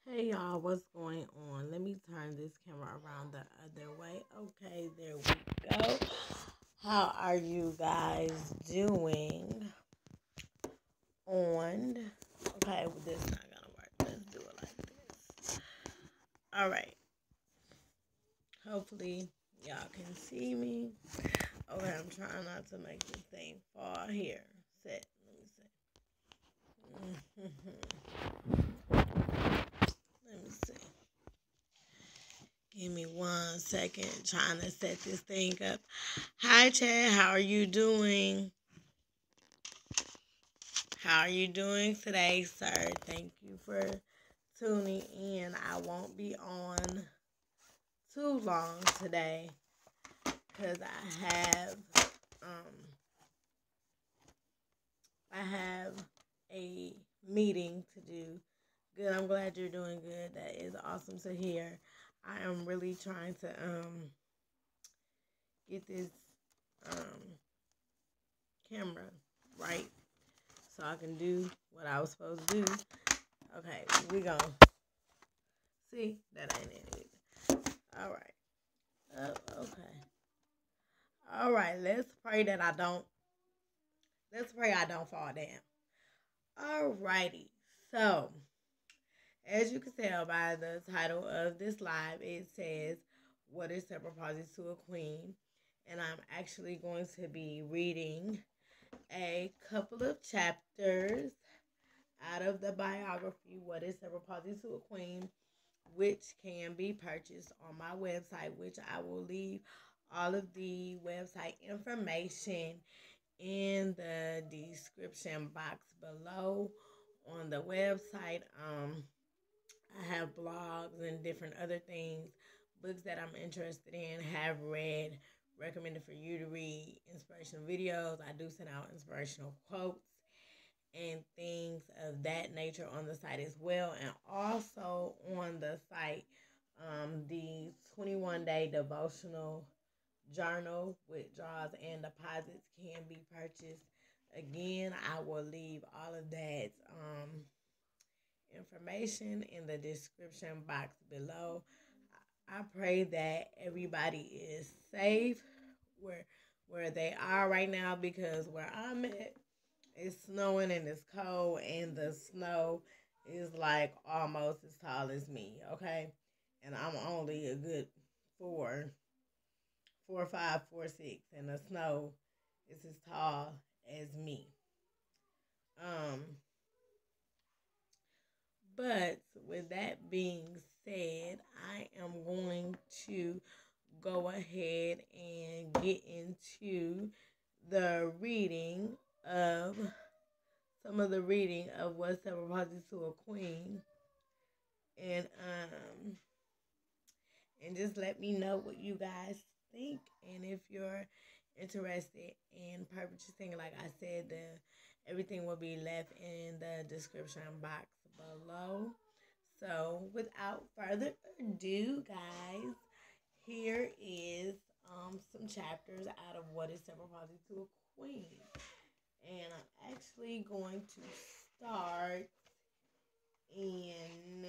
Hey y'all, what's going on? Let me turn this camera around the other way. Okay, there we go. How are you guys doing on? Okay, well, this is not gonna work. Let's do it like this. All right. Hopefully, y'all can see me. Okay, I'm trying not to make this thing fall here. Set. Let me see. Let me see. Give me 1 second, trying to set this thing up. Hi, Chad. How are you doing? How are you doing today, sir? Thank you for tuning in. I won't be on too long today because I have a meeting to do. Good. I'm glad you're doing good. That is awesome to hear. I am really trying to get this um camera right so I can do what I was supposed to do. Okay, we gonna see that ain't it either. All right. Oh, okay. All right. Let's pray I don't fall down. All righty. So, as you can tell by the title of this live, it says, "What is cerebral palsy to a queen?" And I'm actually going to be reading a couple of chapters out of the biography, "What is Cerebral Palsy to a Queen," which can be purchased on my website, which I will leave all of the website information in the description box below on the website. I have blogs and different other things, books that I'm interested in, have read, recommended for you to read, inspirational videos. I do send out inspirational quotes and things of that nature on the site as well. And also on the site, the 21-day devotional journal withdrawals and deposits can be purchased. Again, I will leave all of that information in the description box below. I pray that everybody is safe where they are right now, because where I'm at, it's snowing and it's cold, and the snow is like almost as tall as me, okay? And I'm only a good 4, 5, 4, 6, and the snow is as tall as me. Um, but with that being said, I am going to go ahead and get into the reading of some of the reading of What's Ever Positive to a Queen, and and just let me know what you guys think, and if you're interested in purchasing, like I said, everything will be left in the description box below. So without further ado, guys, here is some chapters out of What is Cerebral Palsy to a Queen. And I'm actually going to start in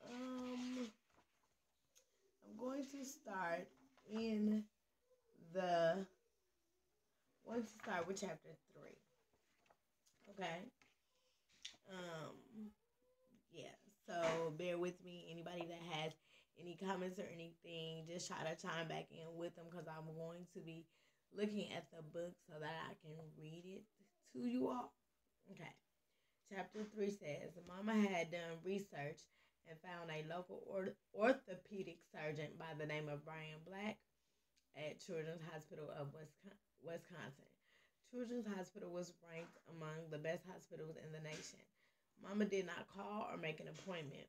um I'm going to start in the going to start with chapter 3. Okay. Um yeah. So bear with me. Anybody that has any comments or anything, just try to chime back in with them, because I'm going to be looking at the book so that I can read it to you all. Okay. Chapter 3 says, Mama had done research and found a local orthopedic surgeon by the name of Brian Black at Children's Hospital of Wisconsin. Children's Hospital was ranked among the best hospitals in the nation. Mama did not call or make an appointment.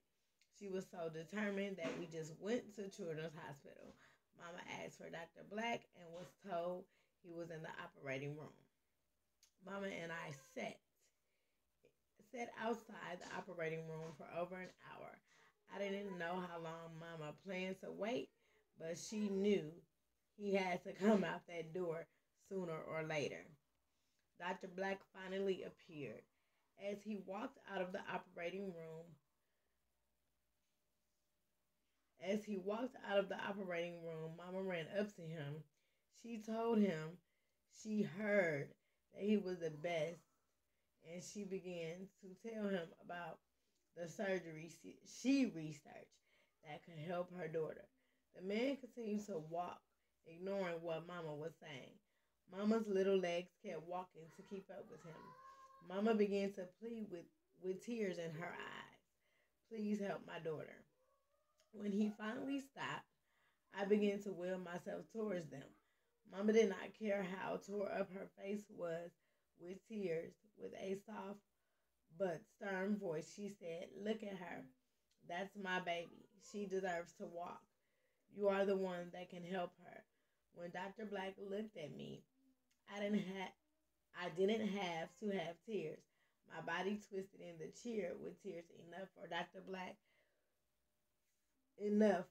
She was so determined that we just went to Children's Hospital. Mama asked for Dr. Black and was told he was in the operating room. Mama and I sat outside the operating room for over an hour. I didn't know how long Mama planned to wait, but she knew he had to come out that door sooner or later. Dr. Black finally appeared. As he walked out of the operating room, Mama ran up to him. She told him she heard that he was the best, and she began to tell him about the surgery she researched that could help her daughter. The man continued to walk, ignoring what Mama was saying. Mama's little legs kept walking to keep up with him. Mama began to plead with tears in her eyes. Please help my daughter. When he finally stopped, I began to will myself towards them. Mama did not care how tore up her face was with tears. With a soft but stern voice, she said, "Look at her. That's my baby. She deserves to walk. You are the one that can help her." When Dr. Black looked at me, I didn't have to have tears. My body twisted in the chair with tears enough for Dr. Black enough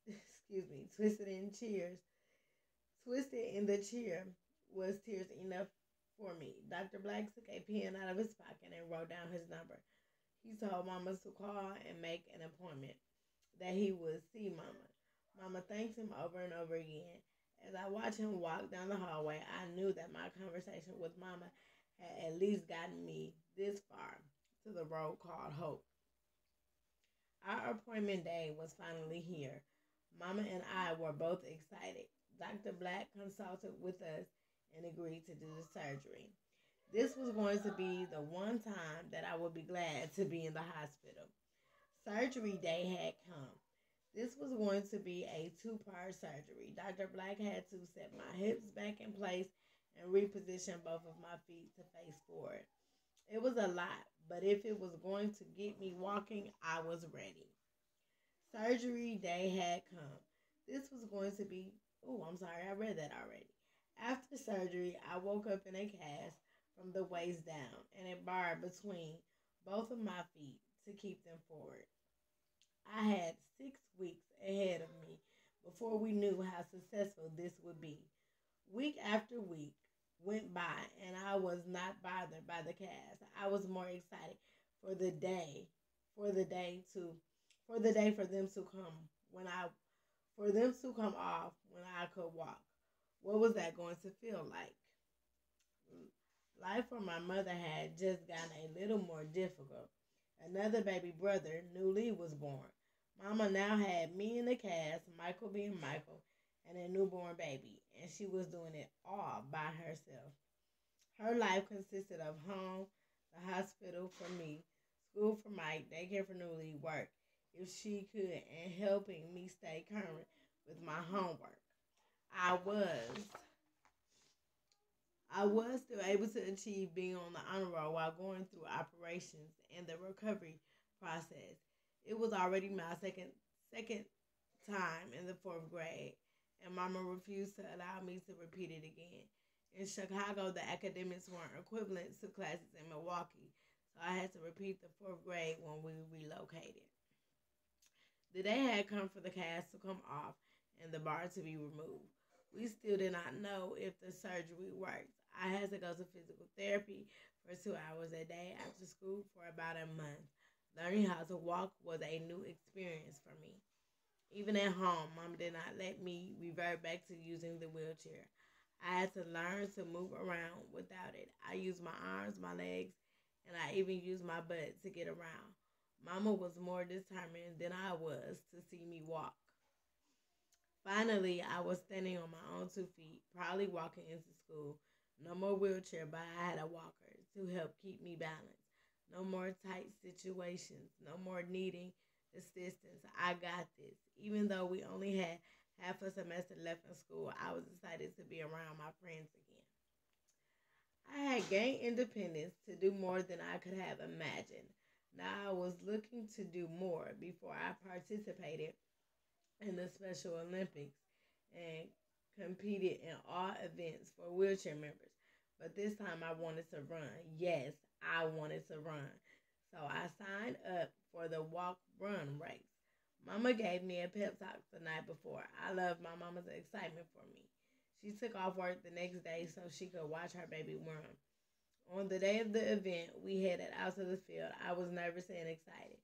excuse me, twisted in the chair was tears enough for me. Dr. Black took a pen out of his pocket and wrote down his number. He told Mama to call and make an appointment that he would see Mama. Mama thanked him over and over again. As I watched him walk down the hallway, I knew that my conversation with Mama had at least gotten me this far to the road called hope. Our appointment day was finally here. Mama and I were both excited. Dr. Black consulted with us and agreed to do the surgery. This was going to be the one time that I would be glad to be in the hospital. Surgery day had come. This was going to be a two-part surgery. Dr. Black had to set my hips back in place and reposition both of my feet to face forward. It was a lot, but if it was going to get me walking, I was ready. Surgery day had come. This was going to be, I'm sorry, I read that already. After surgery, I woke up in a cast from the waist down and a bar between both of my feet to keep them forward. I had 6 weeks ahead of me before we knew how successful this would be. Week after week went by and I was not bothered by the cast. I was more excited for the day, for the day to, for the day for them to come for them to come off when I could walk. What was that going to feel like? Life for my mother had just gotten a little more difficult. Another baby brother, newly, was born. Mama now had me in the cast, Michael being Michael, and a newborn baby, and she was doing it all by herself. Her life consisted of home, the hospital for me, school for Mike, daycare for Newly, work, if she could, and helping me stay current with my homework. I was I was still able to achieve being on the honor roll while going through operations and the recovery process. It was already my second time in the fourth grade, and Mama refused to allow me to repeat it again. In Chicago, the academics weren't equivalent to classes in Milwaukee, so I had to repeat the fourth grade when we relocated. The day had come for the cast to come off and the bar to be removed. We still did not know if the surgery worked. I had to go to physical therapy for 2 hours a day after school for about a month. Learning how to walk was a new experience for me. Even at home, Mom did not let me revert back to using the wheelchair. I had to learn to move around without it. I used my arms, my legs, and I even used my butt to get around. Mama was more determined than I was to see me walk. Finally, I was standing on my own 2 feet, probably walking into school. No more wheelchair, but I had a walker to help keep me balanced. No more tight situations. No more needing assistance. I got this. Even though we only had half a semester left in school, I was excited to be around my friends again. I had gained independence to do more than I could have imagined. Now I was looking to do more before I participated in the Special Olympics and competed in all events for wheelchair members. But this time I wanted to run. Yes, I wanted to run. So I signed up for the walk run race. Mama gave me a pep talk the night before. I loved my mama's excitement for me. She took off work the next day so she could watch her baby run. On the day of the event, we headed out to the field. I was nervous and excited.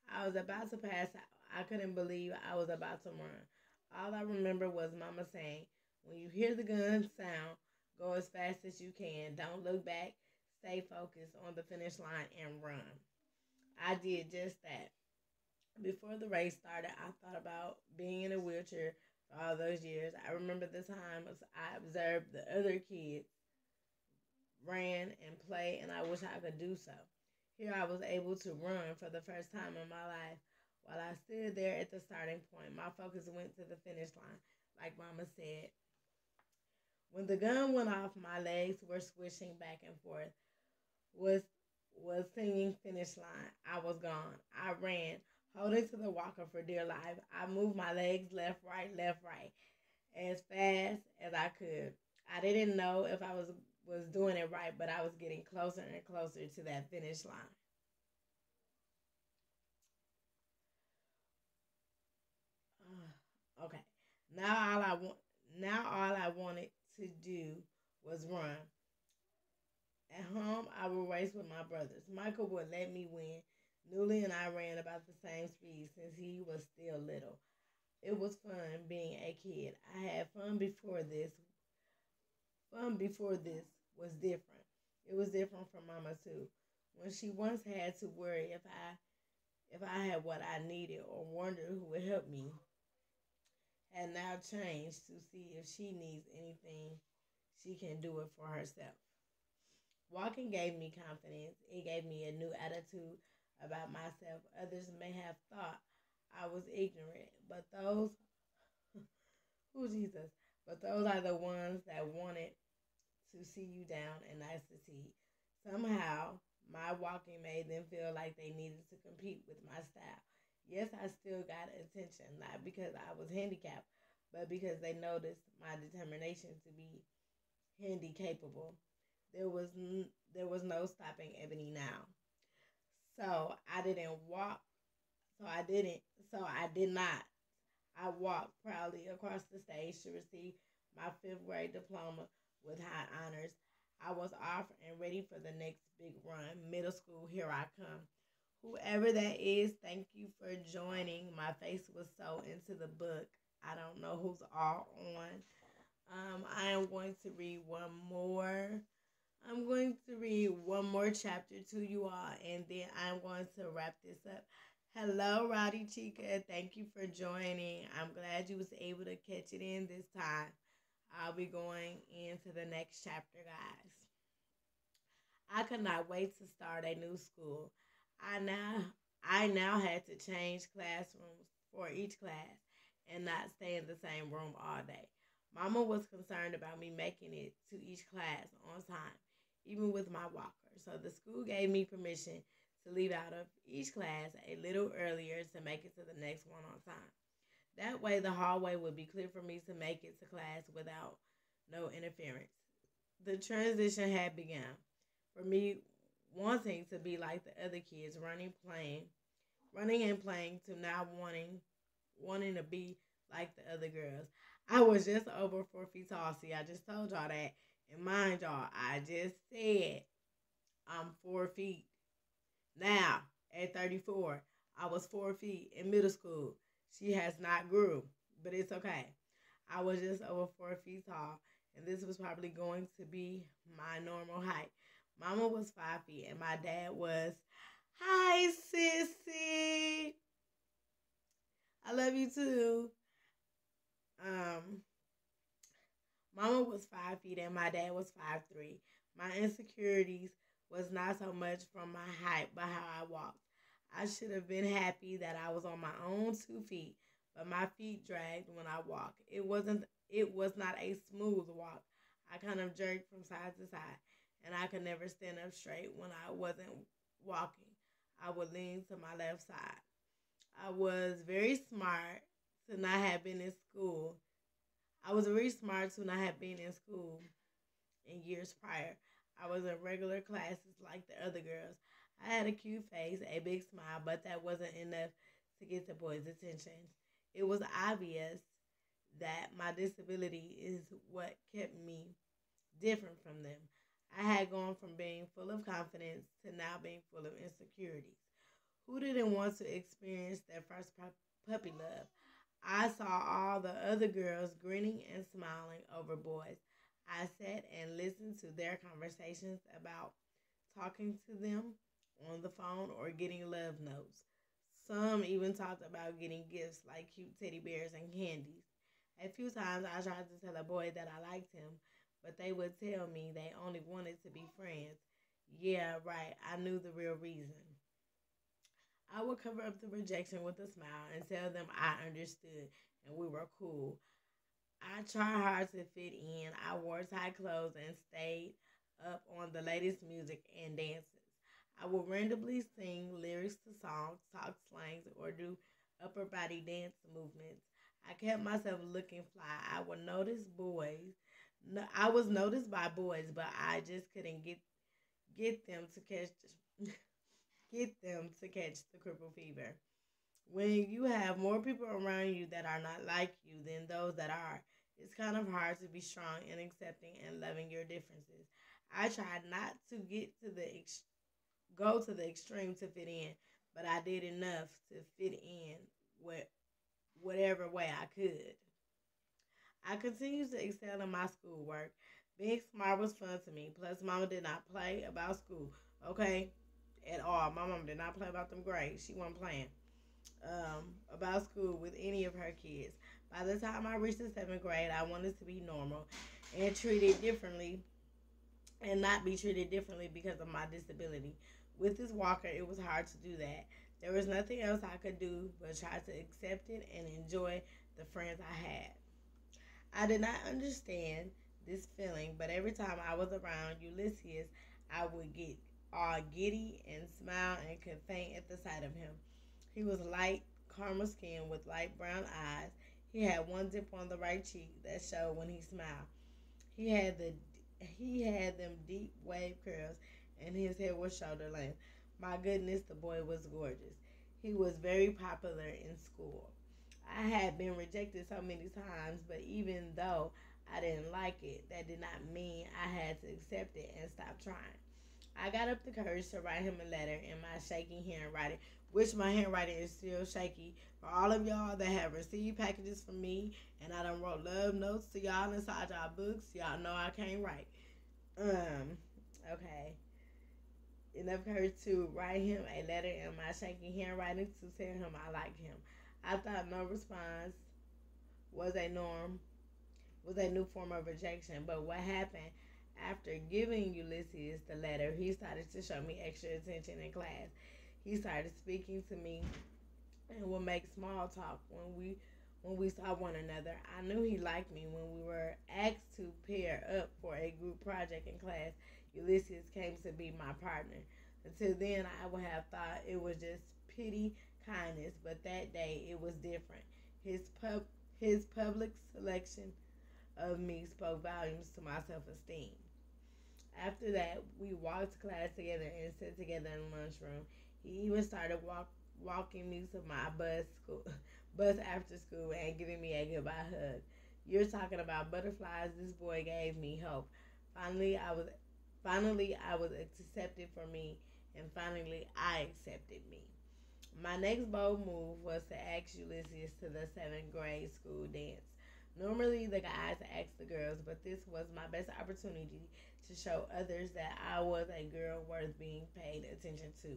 I was about to pass out. I couldn't believe I was about to run. All I remember was Mama saying, "When you hear the gun sound, go as fast as you can. Don't look back. Stay focused on the finish line and run." I did just that. Before the race started, I thought about being in a wheelchair for all those years. I remember the times I observed the other kids ran and play, and I wish I could do so. Here I was able to run for the first time in my life. While I stood there at the starting point, my focus went to the finish line, like Mama said. When the gun went off, my legs were swishing back and forth. Was was singing finish line. I was gone. I ran, holding to the walker for dear life. I moved my legs left, right, as fast as I could. I didn't know if I was doing it right, but I was getting closer and closer to that finish line. Okay. Now all I want now all I wanted to do was run. At home, I would race with my brothers. Michael would let me win. Newly and I ran about the same speed since he was still little. It was fun being a kid. I had fun before this. Fun before this was different. It was different from Mama too. When she once had to worry if I had what I needed or wondered who would help me, had now changed to see if she needs anything, she can do it for herself. Walking gave me confidence. It gave me a new attitude about myself. Others may have thought I was ignorant, but those who Jesus, but those are the ones that wanted to see you down and not succeed. Somehow, my walking made them feel like they needed to compete with my style. Yes, I still got attention, not because I was handicapped, but because they noticed my determination to be handy capable. There was there was no stopping Ebony now. So I didn't walk. So I didn't. So I did not. I walked proudly across the stage to receive my fifth grade diploma with high honors. I was off and ready for the next big run. Middle school, here I come. Whoever that is, thank you for joining. My face was so into the book. I don't know who's all on. I am going to read one more. I'm going to read one more chapter to you all, and then I'm going to wrap this up. Hello, Rowdy Chica. Thank you for joining. I'm glad you was able to catch it in this time. I'll be going into the next chapter, guys. I could not wait to start a new school. I now I now had to change classrooms for each class and not stay in the same room all day. Mama was concerned about me making it to each class on time, even with my walker. So the school gave me permission to leave out of each class a little earlier to make it to the next one on time. That way, the hallway would be clear for me to make it to class without no interference. The transition had begun for me wanting to be like the other kids, running and playing to now wanting to be like the other girls. I was just over 4 feet tall. See, I just told y'all that. And mind y'all, I just said I'm 4 feet. Now, at 34, I was 4 feet in middle school. She has not grew, but it's okay. I was just over 4 feet tall, and this was probably going to be my normal height. Mama was 5 feet, and my dad was, "Hi, sissy. I love you too." Um, Mama was 5 feet, and my dad was 5'3". My insecurities was not so much from my height, but how I walked. I should have been happy that I was on my own 2 feet, but my feet dragged when I walked. It was not a smooth walk. I kind of jerked from side to side, and I could never stand up straight when I wasn't walking. I would lean to my left side. I was very smart to not have been in school. I was very smart to not have been in school in years prior. I was in regular classes like the other girls. I had a cute face, a big smile, but that wasn't enough to get the boys' attention. It was obvious that my disability is what kept me different from them. I had gone from being full of confidence to now being full of insecurities. Who didn't want to experience their first puppy love? I saw all the other girls grinning and smiling over boys. I sat and listened to their conversations about talking to them on the phone or getting love notes. Some even talked about getting gifts like cute teddy bears and candies. A few times I tried to tell a boy that I liked him, but they would tell me they only wanted to be friends. Yeah, right, I knew the real reason. I would cover up the rejection with a smile and tell them I understood and we were cool. I tried hard to fit in. I wore tight clothes and stayed up on the latest music and dances. I would randomly sing lyrics to songs, talk slangs, or do upper body dance movements. I kept myself looking fly. I would notice boys. No, I was noticed by boys, but I just couldn't get them to catch get them to catch the cripple fever. When you have more people around you that are not like you than those that are, it's kind of hard to be strong and accepting and loving your differences. I tried not to get to the go to the extreme to fit in, but I did enough to fit in with whatever way I could. I continued to excel in my schoolwork. Being smart was fun to me. Plus, Mama did not play about school, okay, at all. My mom did not play about them grades. She wasn't playing about school with any of her kids. By the time I reached the seventh grade, I wanted to be normal and treated differently and not be treated differently because of my disability. With this walker, it was hard to do that. There was nothing else I could do but try to accept it and enjoy the friends I had. I did not understand this feeling, but every time I was around Ulysses, I would get all giddy and smile and could faint at the sight of him. He was light, caramel skin with light brown eyes. He had one dip on the right cheek that showed when he smiled. He had the he had them deep wave curls, and his hair was shoulder length. My goodness, the boy was gorgeous. He was very popular in school. I had been rejected so many times, but even though I didn't like it, that did not mean I had to accept it and stop trying. I got up the courage to write him a letter in my shaky handwriting, which my handwriting is still shaky. For all of y'all that have received packages from me and I done wrote love notes to y'all inside y'all books, y'all know I can't write. Um, okay. Enough courage to write him a letter in my shaky handwriting to tell him I liked him. I thought no response was a norm was a new form of rejection. But what happened after giving Ulysses the letter, he started to show me extra attention in class. He started speaking to me and would make small talk when we saw one another. I knew he liked me when we were asked to pair up for a group project in class. Ulysses came to be my partner. Until then, I would have thought it was just pity, kindness, but that day it was different. His pub his public selection of me spoke volumes to my self-esteem. After that, we walked to class together and sat together in the lunchroom. He even started walking me to my bus after school and giving me a goodbye hug. You're talking about butterflies. This boy gave me hope. Finally, I was finally I was accepted for me, and finally I accepted me. My next bold move was to ask Ulysses to the seventh grade school dance. Normally, the guys ask the girls, but this was my best opportunity to show others that I was a girl worth being paid attention to.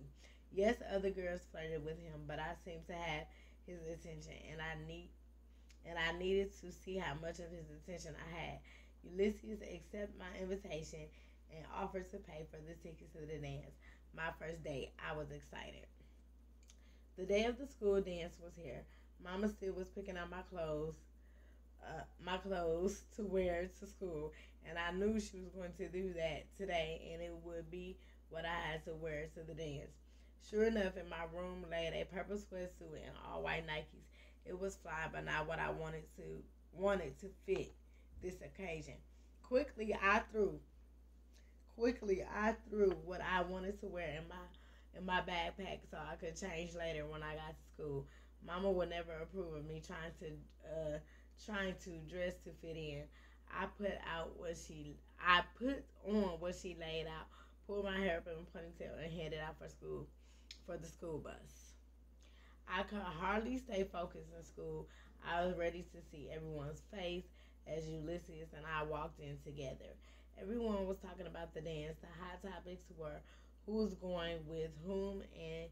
Yes, other girls flirted with him, but I seemed to have his attention, and I needed to see how much of his attention I had. Ulysses accepted my invitation and offered to pay for the tickets to the dance. My first date, I was excited. The day of the school dance was here. Mama still was picking out my clothes to wear to school, and I knew she was going to do that today, and it would be what I had to wear to the dance. Sure enough, in my room laid a purple sweatsuit and all white Nikes. It was fly, but not what I wanted to fit this occasion. Quickly, I threw quickly, I threw what I wanted to wear in my backpack so I could change later when I got to school. Mama would never approve of me trying to dress to fit in. I put on what she laid out, pulled my hair up in a ponytail, and headed out for the school bus. I could hardly stay focused in school. I was ready to see everyone's face as Ulysses and I walked in together. Everyone was talking about the dance. The hot topics were who's going with whom and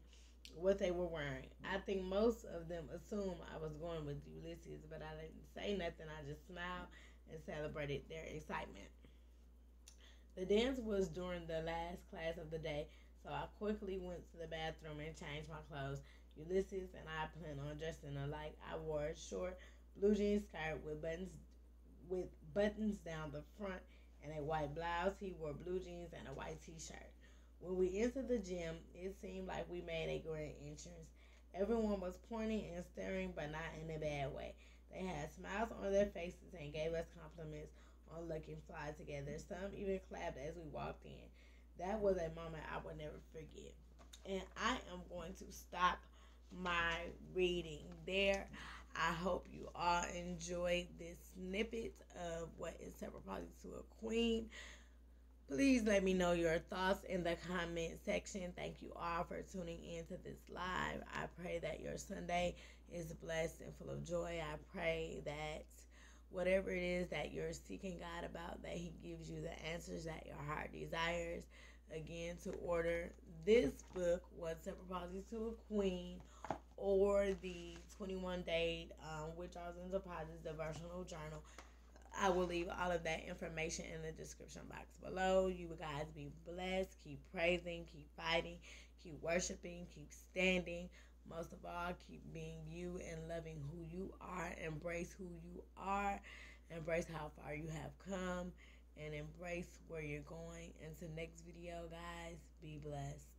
what they were wearing. I think most of them assumed I was going with Ulysses, but I didn't say nothing. I just smiled and celebrated their excitement. The dance was during the last class of the day, so I quickly went to the bathroom and changed my clothes. Ulysses and I planned on dressing alike. I wore a short blue jean skirt with buttons down the front and a white blouse. He wore blue jeans and a white t-shirt. When we entered the gym, it seemed like we made a grand entrance. Everyone was pointing and staring, but not in a bad way. They had smiles on their faces and gave us compliments on looking fly together. Some even clapped as we walked in. That was a moment I will never forget. And I am going to stop my reading there. I hope you all enjoyed this snippet of what is Cerebral Palsy to a Queen. Please let me know your thoughts in the comment section. Thank you all for tuning in to this live. I pray that your Sunday is blessed and full of joy. I pray that whatever it is that you're seeking God about, that He gives you the answers that your heart desires. Again, to order this book, What Separates to a Queen, or the 21-day withdrawals and deposits devotional journal, I will leave all of that information in the description box below. You guys be blessed. Keep praising, keep fighting, keep worshiping, keep standing. Most of all, keep being you and loving who you are. Embrace who you are. Embrace how far you have come. And embrace where you're going. Until next video, guys, be blessed.